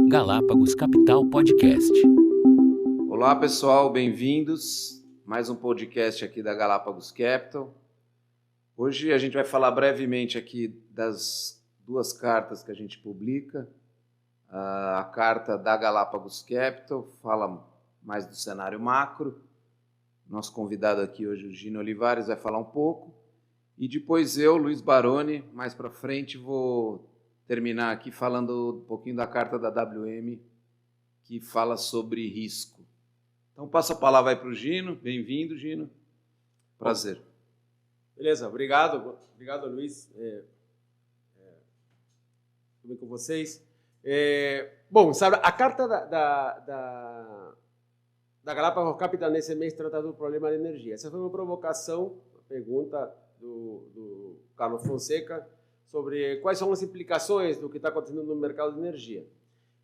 Galápagos Capital Podcast. Olá pessoal, bem-vindos. Mais um podcast aqui da Galápagos Capital. Hoje a gente vai falar brevemente aqui das duas cartas que a gente publica. A carta da Galápagos Capital fala mais do cenário macro. Nosso convidado aqui hoje, o Gino Olivares, vai falar um pouco. E depois eu, Luiz Baroni, mais para frente, vou terminar aqui falando um pouquinho da carta da WM, que fala sobre risco. Então, passo a palavra aí para o Gino. Bem-vindo, Gino. Prazer. Beleza, obrigado. Obrigado, Luiz. Tudo bem com vocês? Bom, sabe, a carta da Galápagos Capital nesse mês trata do problema de energia. Essa foi uma provocação, uma pergunta do Carlos Fonseca, sobre quais são as implicações do que está acontecendo no mercado de energia.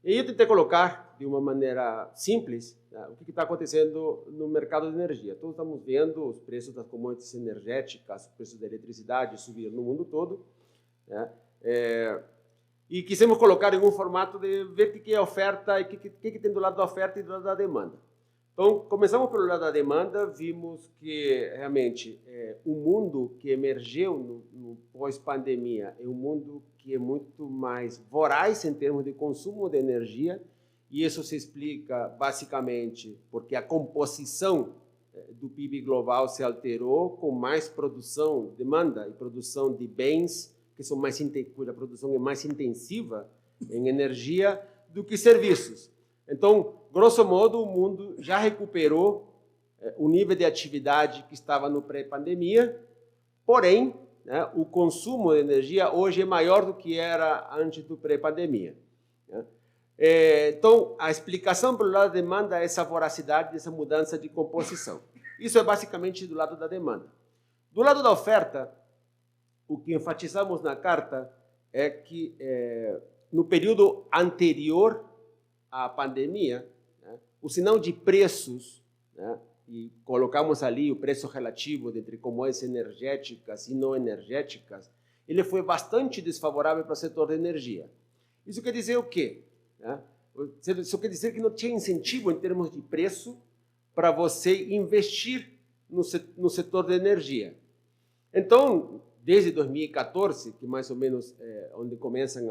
E eu tentei colocar, de uma maneira simples, o que está acontecendo no mercado de energia. Todos estamos vendo os preços das commodities energéticas, os preços da eletricidade subir no mundo todo, né? E quisemos colocar em um formato de ver o que é oferta e o que tem do lado da oferta e do lado da demanda. Então, começamos pelo lado da demanda, vimos que realmente o mundo que emergiu no pós-pandemia é um mundo que é muito mais voraz em termos de consumo de energia, e isso se explica basicamente porque a composição do PIB global se alterou com mais produção, demanda e produção de bens que são cuja produção é mais intensiva em energia do que serviços. Então, grosso modo, o mundo já recuperou o nível de atividade que estava no pré-pandemia, porém, né, o consumo de energia hoje é maior do que era antes do pré-pandemia, né? Então, a explicação pelo lado da demanda é essa voracidade, essa mudança de composição. Isso é basicamente do lado da demanda. Do lado da oferta, o que enfatizamos na carta é que no período anterior à pandemia, né, o sinal de preços, né, e colocamos ali o preço relativo entre commodities energéticas e não energéticas, ele foi bastante desfavorável para o setor de energia. Isso quer dizer o quê? Né? Isso quer dizer que não tinha incentivo em termos de preço para você investir no setor de energia. Então, desde 2014, que mais ou menos onde começam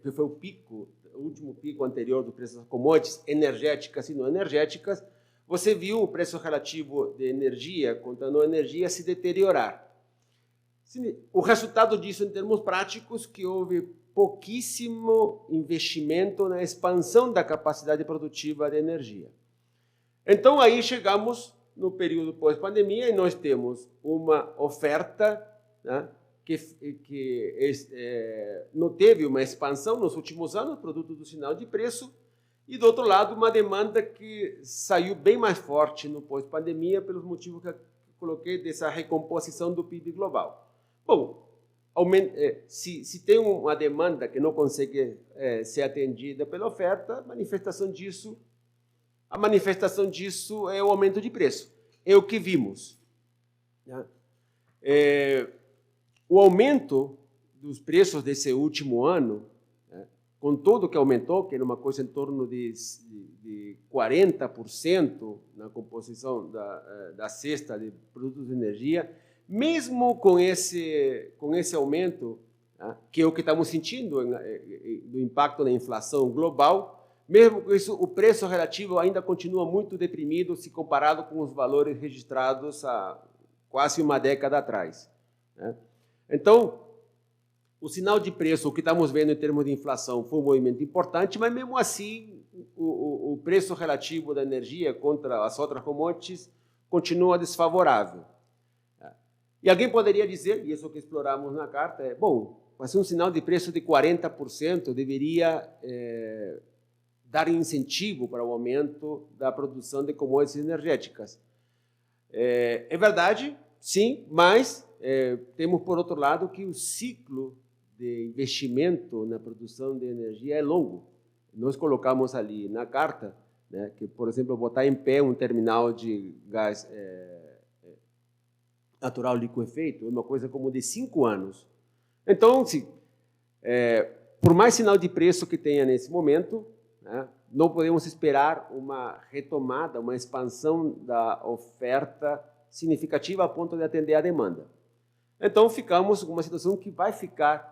que foi o pico, o último pico anterior do preço das commodities energéticas e não energéticas, você viu o preço relativo de energia contra não energia se deteriorar. O resultado disso, em termos práticos, que houve pouquíssimo investimento na expansão da capacidade produtiva de energia. Então, aí chegamos no período pós-pandemia e nós temos uma oferta, né, que não teve uma expansão nos últimos anos, produto do sinal de preço, e, do outro lado, uma demanda que saiu bem mais forte no pós-pandemia, pelos motivos que eu coloquei dessa recomposição do PIB global. Bom, se tem uma demanda que não consegue ser atendida pela oferta, a manifestação disso é o aumento de preço. É o que vimos, né? O aumento dos preços desse último ano, né, com tudo que aumentou, que era uma coisa em torno de 40% na composição da cesta de produtos de energia, mesmo com esse aumento, né, que é o que estamos sentindo do impacto na inflação global, mesmo com isso, o preço relativo ainda continua muito deprimido se comparado com os valores registrados há quase uma década atrás, né? Então, o sinal de preço, o que estamos vendo em termos de inflação, foi um movimento importante, mas mesmo assim, o preço relativo da energia contra as outras commodities continua desfavorável. E alguém poderia dizer, e isso que exploramos na carta, bom, mas um sinal de preço de 40% deveria dar incentivo para o aumento da produção de commodities energéticas. É verdade, sim, mas temos, por outro lado, que o ciclo de investimento na produção de energia é longo. Nós colocamos ali na carta, né, que, por exemplo, botar em pé um terminal de gás natural liquefeito é uma coisa como de 5 anos. Então, por mais sinal de preço que tenha nesse momento, né? Não podemos esperar uma retomada, uma expansão da oferta significativa a ponto de atender a demanda. Então, ficamos com uma situação que vai ficar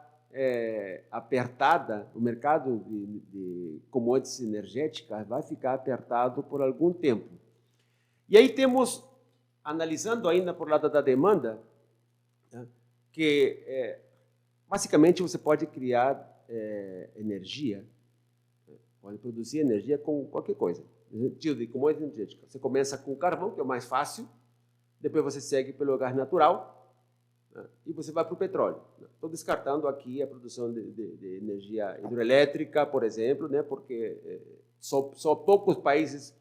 apertada, o mercado de commodities energéticas vai ficar apertado por algum tempo. E aí temos, analisando ainda por lado da demanda, né, que basicamente você pode criar energia, pode produzir energia com qualquer coisa, no sentido de commodities energéticas. Você começa com o carvão, que é o mais fácil, depois você segue pelo gás natural, né, e você vai para o petróleo. Estou descartando aqui a produção de energia hidroelétrica, por exemplo, né, porque só poucos países...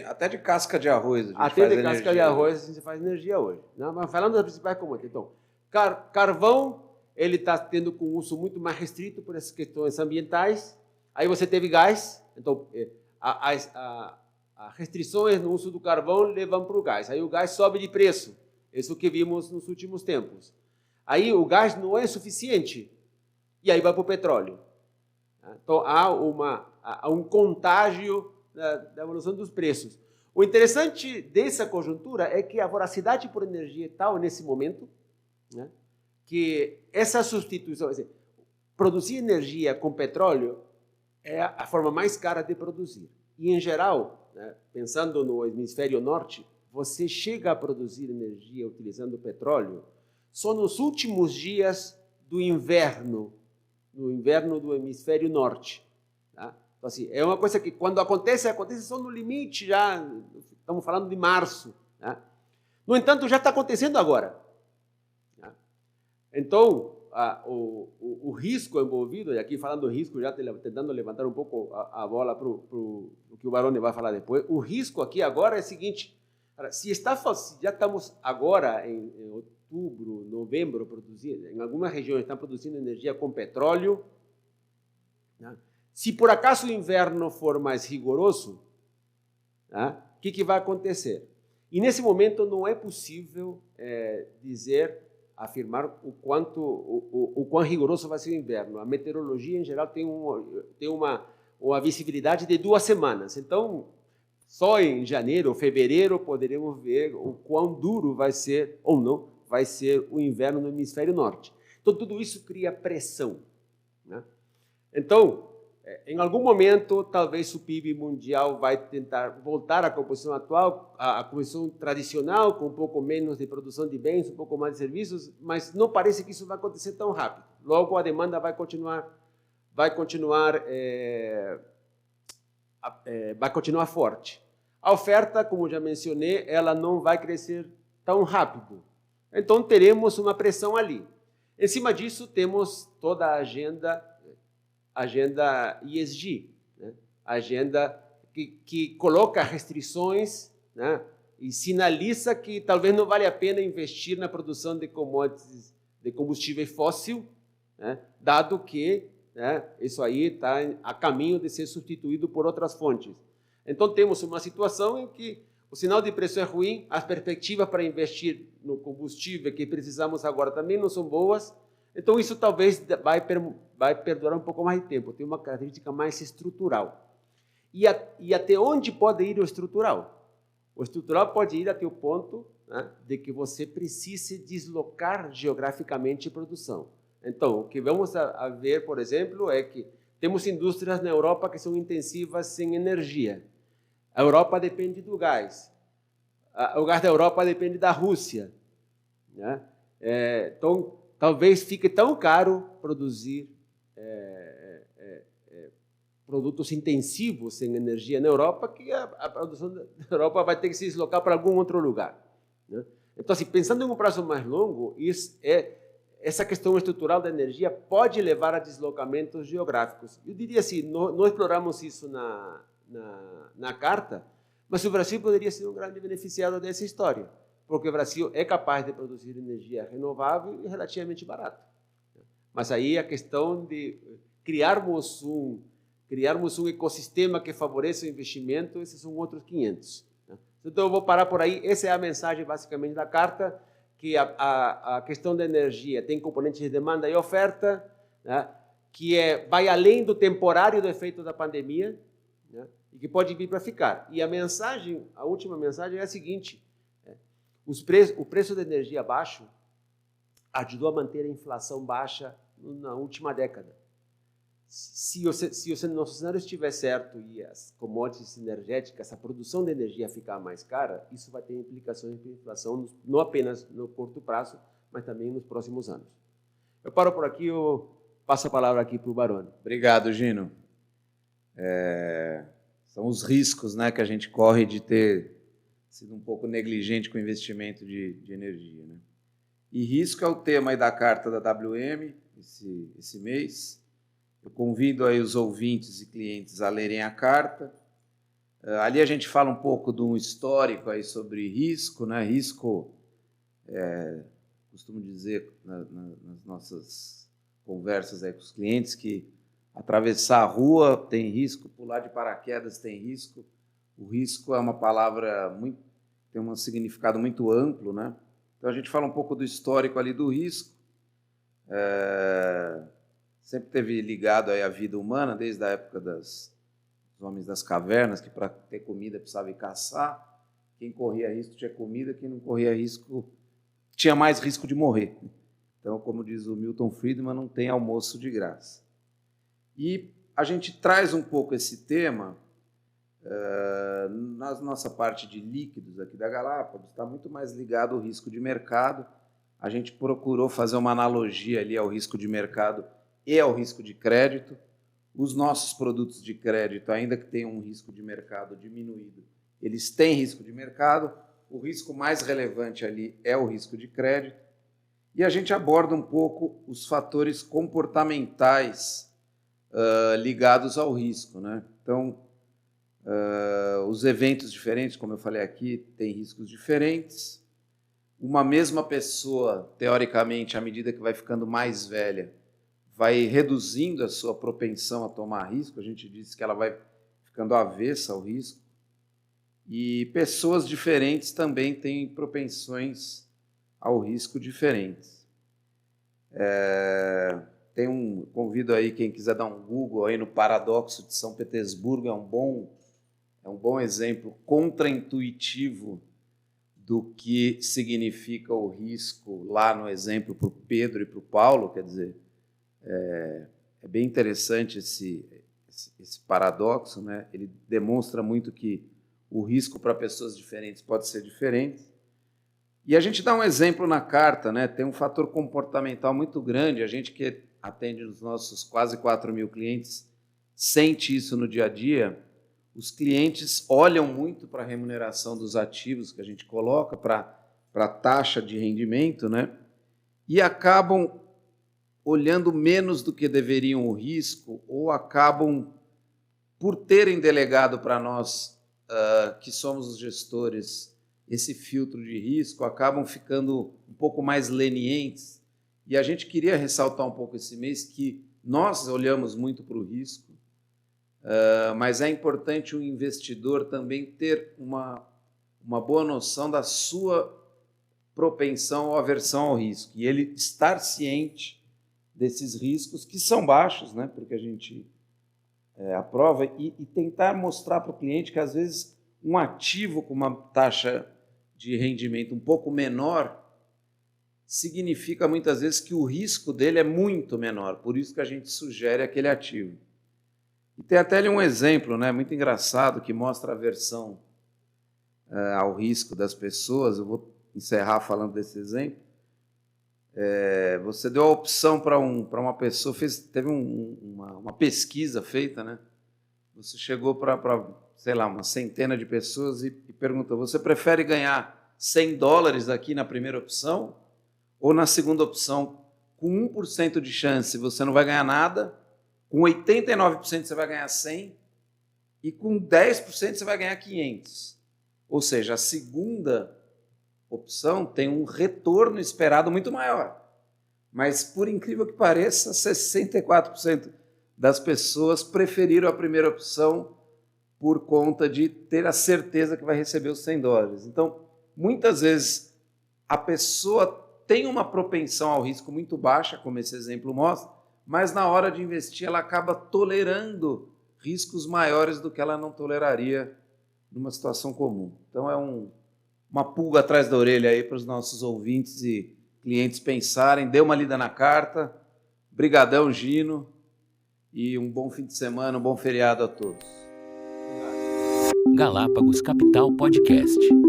Até de casca de arroz a gente até faz de energia. casca de arroz a gente faz energia hoje. Né? Mas falando das principais commodities, então, carvão, ele está tendo com uso muito mais restrito por essas questões ambientais. Aí você teve gás, então as restrições no uso do carvão levam para o gás. Aí o gás sobe de preço, isso que vimos nos últimos tempos. Aí o gás não é suficiente, e aí vai para o petróleo. Então há um contágio da evolução dos preços. O interessante dessa conjuntura é que a voracidade por energia é tal nesse momento, né, que essa substituição, produzir energia com petróleo é a forma mais cara de produzir. E, em geral, né, pensando no hemisfério norte, você chega a produzir energia utilizando petróleo só nos últimos dias do inverno, no inverno do hemisfério norte. Tá? Então, assim, é uma coisa que, quando acontece só no limite, já estamos falando de março. Tá? No entanto, já está acontecendo agora. Tá? Então, o risco envolvido, e aqui falando do risco, já tentando levantar um pouco a bola para o que o Barone vai falar depois, o risco aqui agora é o seguinte, se já estamos agora em outubro, novembro, produzindo, em algumas regiões estão produzindo energia com petróleo, né? Se por acaso o inverno for mais rigoroso, né, o que vai acontecer? E nesse momento não é possível afirmar o quão rigoroso vai ser o inverno. A meteorologia, em geral, tem uma visibilidade de 2 semanas. Então, só em janeiro ou fevereiro poderemos ver o quão duro vai ser, ou não, vai ser o inverno no hemisfério norte. Então, tudo isso cria pressão. Né? Então, em algum momento, talvez o PIB mundial vai tentar voltar à composição atual, à composição tradicional, com um pouco menos de produção de bens, um pouco mais de serviços, mas não parece que isso vai acontecer tão rápido. Logo, a demanda vai continuar forte. A oferta, como já mencionei, ela não vai crescer tão rápido. Então, teremos uma pressão ali. Em cima disso, temos toda a agenda ESG, né? Agenda que coloca restrições, né? E sinaliza que talvez não vale a pena investir na produção de commodities, de combustível fóssil, né? Dado que, né, isso aí está a caminho de ser substituído por outras fontes. Então, temos uma situação em que o sinal de preço é ruim, as perspectivas para investir no combustível que precisamos agora também não são boas. Então, isso talvez vai perdurar um pouco mais de tempo, tem uma característica mais estrutural. E até onde pode ir o estrutural? O estrutural pode ir até o ponto, né, de que você precise deslocar geograficamente a produção. Então, o que vamos a ver, por exemplo, é que temos indústrias na Europa que são intensivas em energia. A Europa depende do gás. O gás da Europa depende da Rússia. Né? Então, talvez fique tão caro produzir produtos intensivos em energia na Europa que a produção da Europa vai ter que se deslocar para algum outro lugar. Né? Então, assim, pensando em um prazo mais longo, essa questão estrutural da energia pode levar a deslocamentos geográficos. Eu diria assim, não exploramos isso na carta, mas o Brasil poderia ser um grande beneficiado dessa história, porque o Brasil é capaz de produzir energia renovável e relativamente barato. Mas aí a questão de criarmos um ecossistema que favoreça o investimento, esses são outros 500. Então, eu vou parar por aí. Essa é a mensagem, basicamente, da carta, que a questão da energia tem componentes de demanda e oferta, né, que vai além do temporário do efeito da pandemia. né? E que pode vir para ficar. E a última mensagem é a seguinte: o preço da energia baixo ajudou a manter a inflação baixa na última década. Se o nosso cenário estiver certo e as commodities energéticas, a produção de energia ficar mais cara, isso vai ter implicações para a inflação, não apenas no curto prazo, mas também nos próximos anos. Eu paro por aqui, eu passo a palavra aqui para o Baroni. Obrigado, Gino. São os riscos, né, que a gente corre de ter sido um pouco negligente com o investimento de energia, né? E risco é o tema aí da carta da WM esse mês. Eu convido aí os ouvintes e clientes a lerem a carta. Ali a gente fala um pouco de um histórico aí sobre risco, né? Risco, costumo dizer nas nossas conversas aí com os clientes que atravessar a rua tem risco, pular de paraquedas tem risco. O risco é uma palavra tem um significado muito amplo, né? Então a gente fala um pouco do histórico ali do risco. Sempre teve ligado aí à vida humana, desde a época dos homens das cavernas, que para ter comida precisava ir caçar. Quem corria risco tinha comida, quem não corria risco tinha mais risco de morrer. Então, como diz o Milton Friedman, não tem almoço de graça. E a gente traz um pouco esse tema na nossa parte de líquidos aqui da Galápagos, está muito mais ligado ao risco de mercado. A gente procurou fazer uma analogia ali ao risco de mercado e ao risco de crédito. Os nossos produtos de crédito, ainda que tenham um risco de mercado diminuído, eles têm risco de mercado. O risco mais relevante ali é o risco de crédito. E a gente aborda um pouco os fatores comportamentais ligados ao risco, né? Então, os eventos diferentes, como eu falei aqui, têm riscos diferentes. Uma mesma pessoa, teoricamente, à medida que vai ficando mais velha, vai reduzindo a sua propensão a tomar risco. A gente disse que ela vai ficando avessa ao risco. E pessoas diferentes também têm propensões ao risco diferentes. Convido aí quem quiser dar um Google aí no Paradoxo de São Petersburgo, é um bom exemplo contraintuitivo do que significa o risco lá no exemplo para o Pedro e para o Paulo. Quer dizer, é bem interessante esse paradoxo, né? Ele demonstra muito que o risco para pessoas diferentes pode ser diferente. E a gente dá um exemplo na carta, né? Tem um fator comportamental muito grande. A gente que atende os nossos quase 4.000 clientes sente isso no dia a dia. Os clientes olham muito para a remuneração dos ativos que a gente coloca, para a taxa de rendimento, né? E acabam olhando menos do que deveriam o risco, ou acabam, por terem delegado para nós, que somos os gestores, esse filtro de risco, acabam ficando um pouco mais lenientes. E a gente queria ressaltar um pouco esse mês que nós olhamos muito para o risco, mas é importante o investidor também ter uma boa noção da sua propensão ou aversão ao risco, e ele estar ciente desses riscos, que são baixos, né, porque a gente aprova, e tentar mostrar para o cliente que, às vezes, um ativo com uma taxa de rendimento um pouco menor significa, muitas vezes, que o risco dele é muito menor, por isso que a gente sugere aquele ativo. E tem até ali um exemplo, né, muito engraçado, que mostra a aversão ao risco das pessoas. Eu vou encerrar falando desse exemplo. Você deu a opção para uma pessoa, teve uma pesquisa feita, né? Você chegou para, sei lá, uma centena de pessoas e perguntou: você prefere ganhar $100 aqui na primeira opção ou na segunda opção? Com 1% de chance você não vai ganhar nada, com 89% você vai ganhar 100 e com 10% você vai ganhar 500. Ou seja, a segunda opção tem um retorno esperado muito maior. Mas, por incrível que pareça, 64% das pessoas preferiram a primeira opção por conta de ter a certeza que vai receber os $100. Então, muitas vezes, a pessoa tem uma propensão ao risco muito baixa, como esse exemplo mostra, mas na hora de investir ela acaba tolerando riscos maiores do que ela não toleraria numa situação comum. Então, é uma pulga atrás da orelha aí para os nossos ouvintes e clientes pensarem. Dê uma lida na carta. Brigadão, Gino. E um bom fim de semana, um bom feriado a todos. Galápagos Capital Podcast.